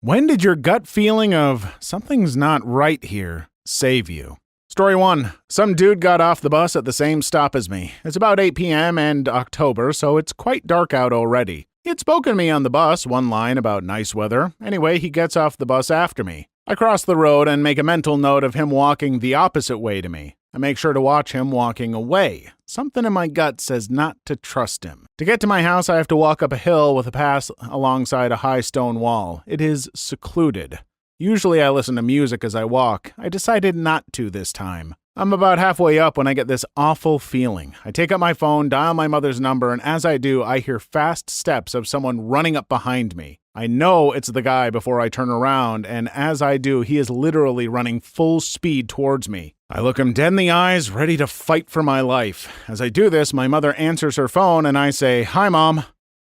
When did your gut feeling of something's not right here save you? Story 1. Some dude got off the bus at the same stop as me. It's about 8 p.m. and October, so it's quite dark out already. He had spoken to me on the bus, one line about nice weather. Anyway, he gets off the bus after me. I cross the road and make a mental note of him walking the opposite way to me. I make sure to watch him walking away. Something in my gut says not to trust him. To get to my house, I have to walk up a hill with a path alongside a high stone wall. It is secluded. Usually I listen to music as I walk. I decided not to this time. I'm about halfway up when I get this awful feeling. I take up my phone, dial my mother's number, and as I do, I hear fast steps of someone running up behind me. I know it's the guy before I turn around, and as I do, he is literally running full speed towards me. I look him dead in the eyes, ready to fight for my life. As I do this, my mother answers her phone, and I say, "Hi, Mom."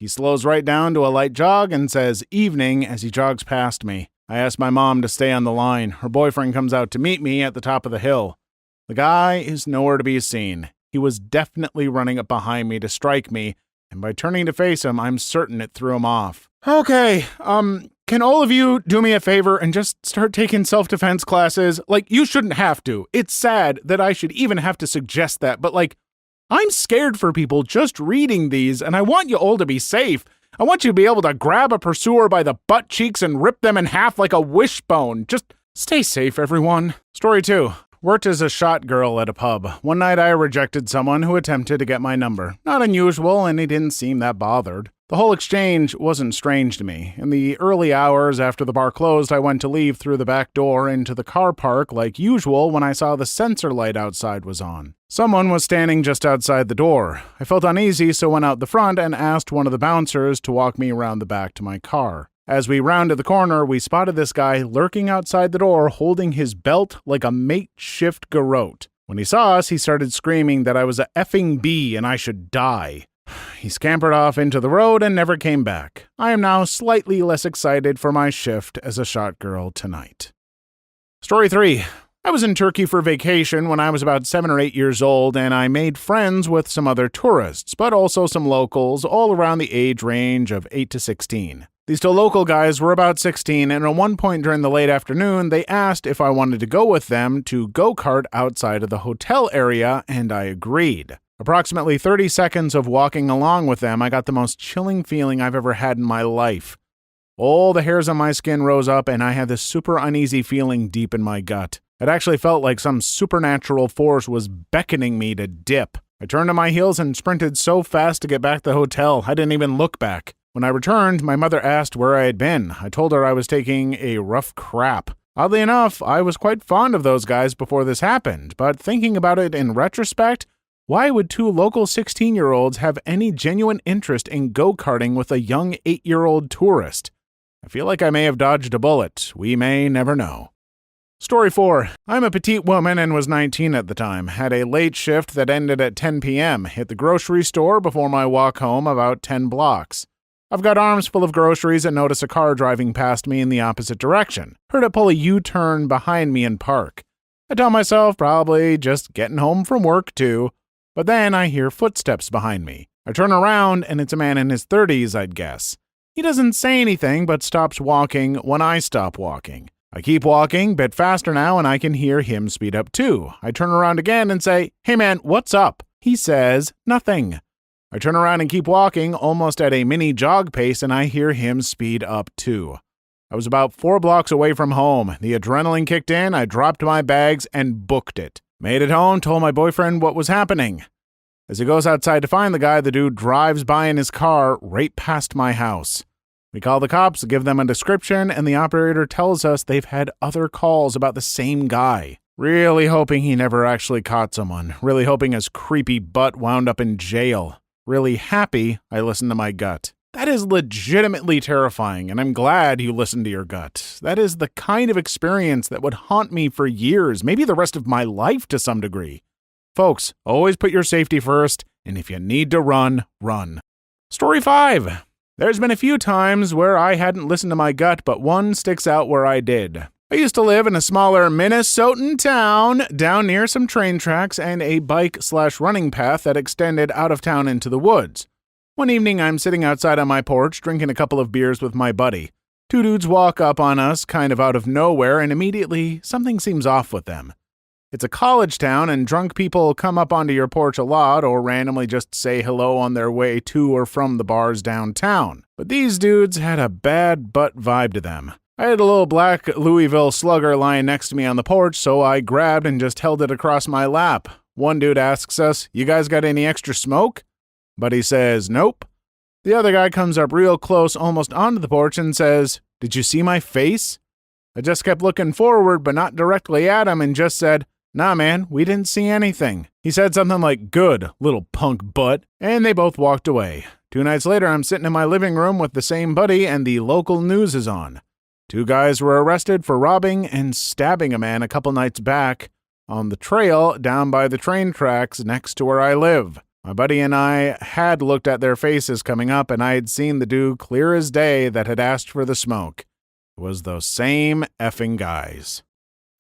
He slows right down to a light jog and says, "Evening," as he jogs past me. I ask my mom to stay on the line. Her boyfriend comes out to meet me at the top of the hill. The guy is nowhere to be seen. He was definitely running up behind me to strike me, and by turning to face him, I'm certain it threw him off. Okay, can all of you do me a favor and just start taking self-defense classes? Like, you shouldn't have to. It's sad that I should even have to suggest that, but I'm scared for people just reading these, and I want you all to be safe. I want you to be able to grab a pursuer by the butt cheeks and rip them in half like a wishbone. Just stay safe, everyone. Story 2. Worked as a shot girl at a pub. One night I rejected someone who attempted to get my number. Not unusual, and he didn't seem that bothered. The whole exchange wasn't strange to me. In the early hours after the bar closed, I went to leave through the back door into the car park like usual when I saw the sensor light outside was on. Someone was standing just outside the door. I felt uneasy, so went out the front and asked one of the bouncers to walk me around the back to my car. As we rounded the corner, we spotted this guy lurking outside the door holding his belt like a makeshift garrote. When he saw us, he started screaming that I was a effing bee and I should die. He scampered off into the road and never came back. I am now slightly less excited for my shift as a shot girl tonight. Story 3. I was in Turkey for vacation when I was about 7 or 8 years old, and I made friends with some other tourists, but also some locals, all around the age range of 8 to 16. These two local guys were about 16, and at one point during the late afternoon, they asked if I wanted to go with them to go-kart outside of the hotel area, and I agreed. Approximately 30 seconds of walking along with them, I got the most chilling feeling I've ever had in my life. All the hairs on my skin rose up, and I had this super uneasy feeling deep in my gut. It actually felt like some supernatural force was beckoning me to dip. I turned on my heels and sprinted so fast to get back to the hotel, I didn't even look back. When I returned, my mother asked where I had been. I told her I was taking a rough crap. Oddly enough, I was quite fond of those guys before this happened, but thinking about it in retrospect, why would two local 16-year-olds have any genuine interest in go-karting with a young 8-year-old tourist? I feel like I may have dodged a bullet. We may never know. Story 4. I'm a petite woman and was 19 at the time. Had a late shift that ended at 10 p.m. Hit the grocery store before my walk home about 10 blocks. I've got arms full of groceries and notice a car driving past me in the opposite direction. Heard it pull a U-turn behind me and park. I tell myself probably just getting home from work too. But then I hear footsteps behind me. I turn around and it's a man in his 30s, I'd guess. He doesn't say anything but stops walking when I stop walking. I keep walking, bit faster now, and I can hear him speed up too. I turn around again and say, "Hey man, what's up?" He says, "Nothing." I turn around and keep walking, almost at a mini jog pace, and I hear him speed up too. I was about 4 blocks away from home. The adrenaline kicked in, I dropped my bags and booked it. Made it home, told my boyfriend what was happening. As he goes outside to find the guy, the dude drives by in his car right past my house. We call the cops, give them a description, and the operator tells us they've had other calls about the same guy. Really hoping he never actually caught someone. Really hoping his creepy butt wound up in jail. Really happy I listened to my gut. That is legitimately terrifying, and I'm glad you listened to your gut. That is the kind of experience that would haunt me for years, maybe the rest of my life to some degree. Folks, always put your safety first, and if you need to run, run. Story 5. There's been a few times where I hadn't listened to my gut, but one sticks out where I did. I used to live in a smaller Minnesotan town down near some train tracks and a bike/running path that extended out of town into the woods. One evening, I'm sitting outside on my porch drinking a couple of beers with my buddy. Two dudes walk up on us kind of out of nowhere, and immediately something seems off with them. It's a college town, and drunk people come up onto your porch a lot or randomly just say hello on their way to or from the bars downtown. But these dudes had a bad butt vibe to them. I had a little black Louisville Slugger lying next to me on the porch, so I grabbed and just held it across my lap. One dude asks us, "You guys got any extra smoke?" Buddy says, "Nope." The other guy comes up real close, almost onto the porch, and says, "Did you see my face?" I just kept looking forward, but not directly at him, and just said, "Nah, man, we didn't see anything." He said something like, "Good, little punk butt," and they both walked away. 2 nights later, I'm sitting in my living room with the same buddy, and the local news is on. 2 guys were arrested for robbing and stabbing a man a couple nights back on the trail down by the train tracks next to where I live. My buddy and I had looked at their faces coming up, and I had seen the dude clear as day that had asked for the smoke. It was those same effing guys.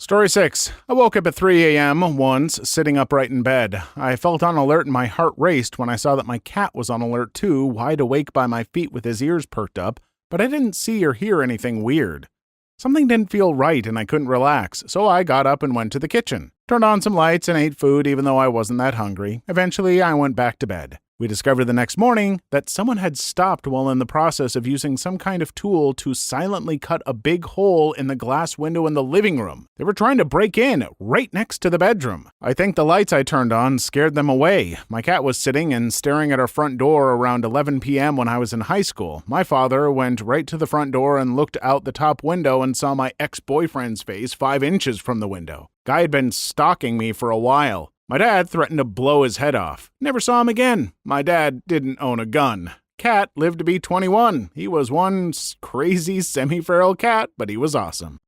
Story 6. I woke up at 3 a.m. once, sitting upright in bed. I felt on alert and my heart raced when I saw that my cat was on alert too, wide awake by my feet with his ears perked up, but I didn't see or hear anything weird. Something didn't feel right and I couldn't relax, so I got up and went to the kitchen. Turned on some lights and ate food even though I wasn't that hungry. Eventually, I went back to bed. We discovered the next morning that someone had stopped while in the process of using some kind of tool to silently cut a big hole in the glass window in the living room. They were trying to break in right next to the bedroom. I think the lights I turned on scared them away. My cat was sitting and staring at our front door around 11 p.m. when I was in high school. My father went right to the front door and looked out the top window and saw my ex-boyfriend's face 5 inches from the window. Guy had been stalking me for a while. My dad threatened to blow his head off. Never saw him again. My dad didn't own a gun. Cat lived to be 21. He was one crazy semi-feral cat, but he was awesome.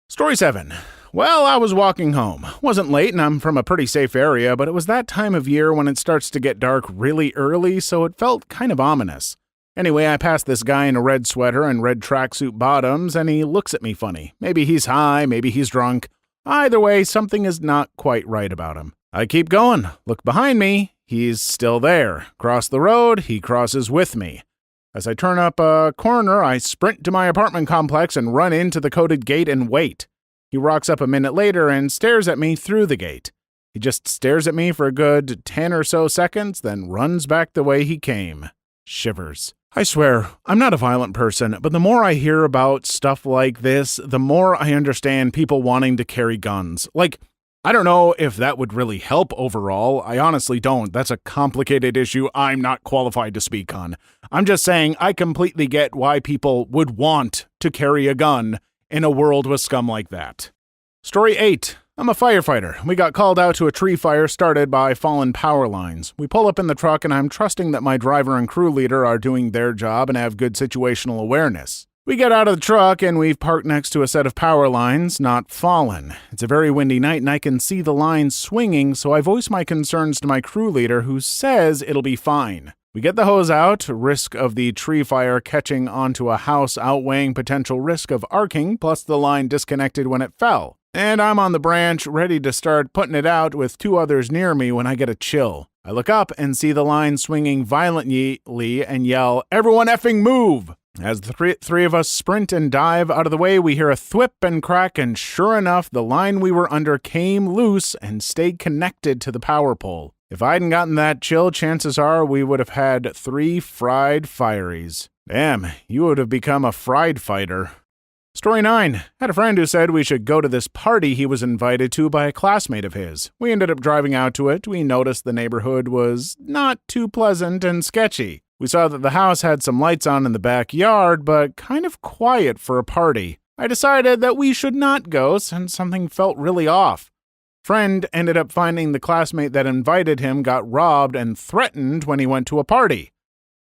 Story 7. Well, I was walking home. Wasn't late and I'm from a pretty safe area, but it was that time of year when it starts to get dark really early, so it felt kind of ominous. Anyway, I passed this guy in a red sweater and red tracksuit bottoms, and he looks at me funny. Maybe he's high, maybe he's drunk. Either way, something is not quite right about him. I keep going. Look behind me. He's still there. Cross the road. He crosses with me. As I turn up a corner, I sprint to my apartment complex and run into the coded gate and wait. He rocks up a minute later and stares at me through the gate. He just stares at me for a good 10 or so seconds, then runs back the way he came. Shivers. I swear, I'm not a violent person, but the more I hear about stuff like this, the more I understand people wanting to carry guns. Like, I don't know if that would really help overall. I honestly don't. That's a complicated issue I'm not qualified to speak on. I'm just saying I completely get why people would want to carry a gun in a world with scum like that. Story 8. I'm a firefighter. We got called out to a tree fire started by fallen power lines. We pull up in the truck and I'm trusting that my driver and crew leader are doing their job and have good situational awareness. We get out of the truck and we've parked next to a set of power lines, not fallen. It's a very windy night and I can see the lines swinging, so I voice my concerns to my crew leader who says it'll be fine. We get the hose out, risk of the tree fire catching onto a house outweighing potential risk of arcing, plus the line disconnected when it fell. And I'm on the branch, ready to start putting it out with 2 others near me when I get a chill. I look up and see the line swinging violently and yell, "Everyone effing move!" As the three of us sprint and dive out of the way, we hear a thwip and crack, and sure enough, the line we were under came loose and stayed connected to the power pole. If I hadn't gotten that chill, chances are we would have had 3 fried fireys. Damn, you would have become a fried fighter. Story 9. Had a friend who said we should go to this party he was invited to by a classmate of his. We ended up driving out to it. We noticed the neighborhood was not too pleasant and sketchy. We saw that the house had some lights on in the backyard, but kind of quiet for a party. I decided that we should not go since something felt really off. Friend ended up finding the classmate that invited him got robbed and threatened when he went to a party.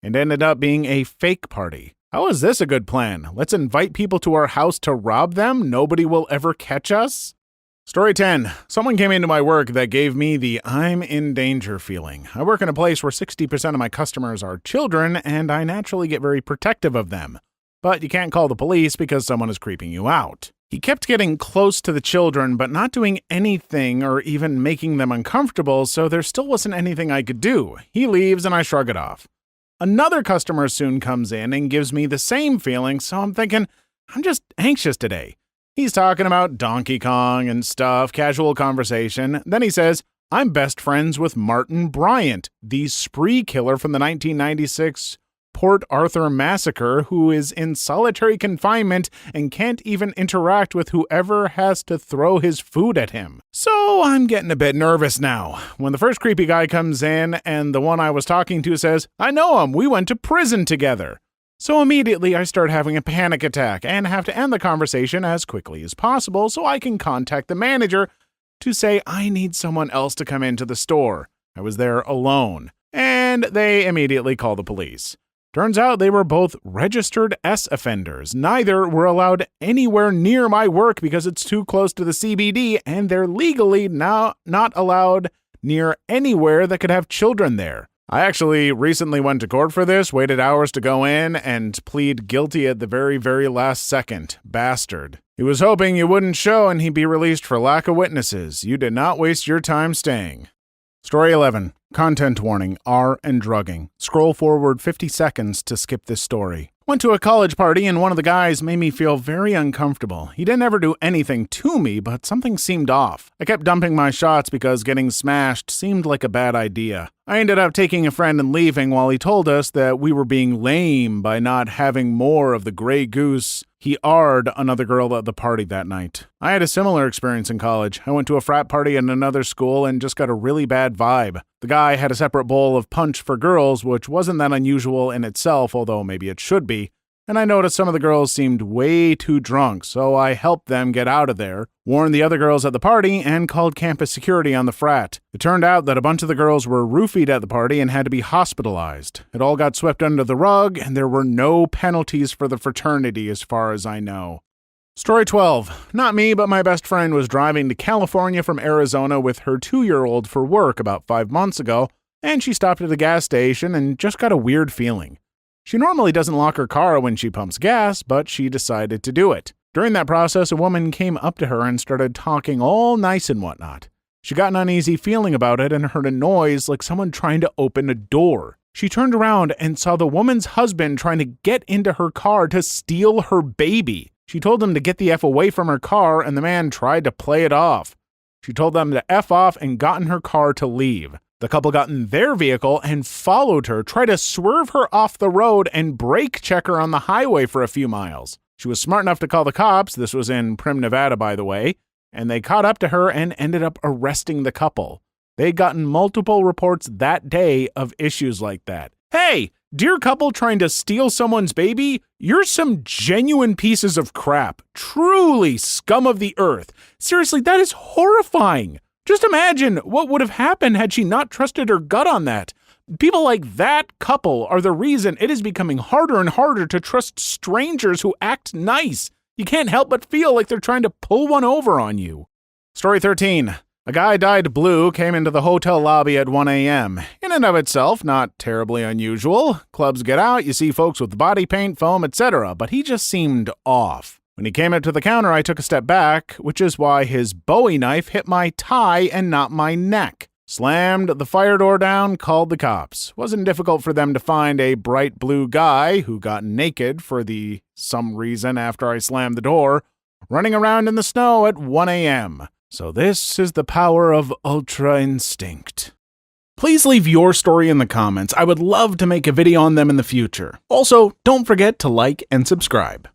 It ended up being a fake party. How is this a good plan? Let's invite people to our house to rob them? Nobody will ever catch us? Story 10. Someone came into my work that gave me the I'm in danger feeling. I work in a place where 60% of my customers are children, and I naturally get very protective of them. But you can't call the police because someone is creeping you out. He kept getting close to the children, but not doing anything or even making them uncomfortable, so there still wasn't anything I could do. He leaves and I shrug it off. Another customer soon comes in and gives me the same feeling, so I'm thinking, I'm just anxious today. He's talking about Donkey Kong and stuff, casual conversation. Then he says, I'm best friends with Martin Bryant, the spree killer from the 1996 Port Arthur massacre who is in solitary confinement and can't even interact with whoever has to throw his food at him. So I'm getting a bit nervous now. When the first creepy guy comes in and the one I was talking to says, I know him, we went to prison together. So immediately I start having a panic attack and have to end the conversation as quickly as possible so I can contact the manager to say I need someone else to come into the store. I was there alone. And they immediately call the police. Turns out they were both registered S offenders. Neither were allowed anywhere near my work because it's too close to the CBD, and they're legally now not allowed near anywhere that could have children there. I actually recently went to court for this, waited hours to go in, and plead guilty at the very, very last second. Bastard. He was hoping you wouldn't show and he'd be released for lack of witnesses. You did not waste your time staying. Story 11. Content warning, R and drugging. Scroll forward 50 seconds to skip this story. Went to a college party and one of the guys made me feel very uncomfortable. He didn't ever do anything to me, but something seemed off. I kept dumping my shots because getting smashed seemed like a bad idea. I ended up taking a friend and leaving while he told us that we were being lame by not having more of the Grey Goose. He R'd another girl at the party that night. I had a similar experience in college. I went to a frat party in another school and just got a really bad vibe. The guy had a separate bowl of punch for girls, which wasn't that unusual in itself, although maybe it should be. And I noticed some of the girls seemed way too drunk, so I helped them get out of there, warned the other girls at the party, and called campus security on the frat. It turned out that a bunch of the girls were roofied at the party and had to be hospitalized. It all got swept under the rug, and there were no penalties for the fraternity as far as I know. Story 12. Not me, but my best friend was driving to California from Arizona with her 2-year-old for work about 5 months ago, and she stopped at a gas station and just got a weird feeling. She normally doesn't lock her car when she pumps gas, but she decided to do it. During that process, a woman came up to her and started talking all nice and whatnot. She got an uneasy feeling about it and heard a noise like someone trying to open a door. She turned around and saw the woman's husband trying to get into her car to steal her baby. She told him to get the F away from her car, and the man tried to play it off. She told them to F off and got in her car to leave. The couple got in their vehicle and followed her, tried to swerve her off the road and brake check her on the highway for a few miles. She was smart enough to call the cops. This was in Primm, Nevada, by the way, and they caught up to her and ended up arresting the couple. They'd gotten multiple reports that day of issues like that. Hey, dear couple trying to steal someone's baby, you're some genuine pieces of crap. Truly scum of the earth. Seriously, that is horrifying. Just imagine what would have happened had she not trusted her gut on that. People like that couple are the reason it is becoming harder and harder to trust strangers who act nice. You can't help but feel like they're trying to pull one over on you. Story 13. A guy dyed blue came into the hotel lobby at 1 a.m. In and of itself, not terribly unusual. Clubs get out, you see folks with body paint, foam, etc., but he just seemed off. When he came up to the counter, I took a step back, which is why his Bowie knife hit my tie and not my neck. Slammed the fire door down, called the cops. Wasn't difficult for them to find a bright blue guy who got naked for some reason after I slammed the door, running around in the snow at 1 a.m. So this is the power of Ultra Instinct. Please leave your story in the comments. I would love to make a video on them in the future. Also, don't forget to like and subscribe.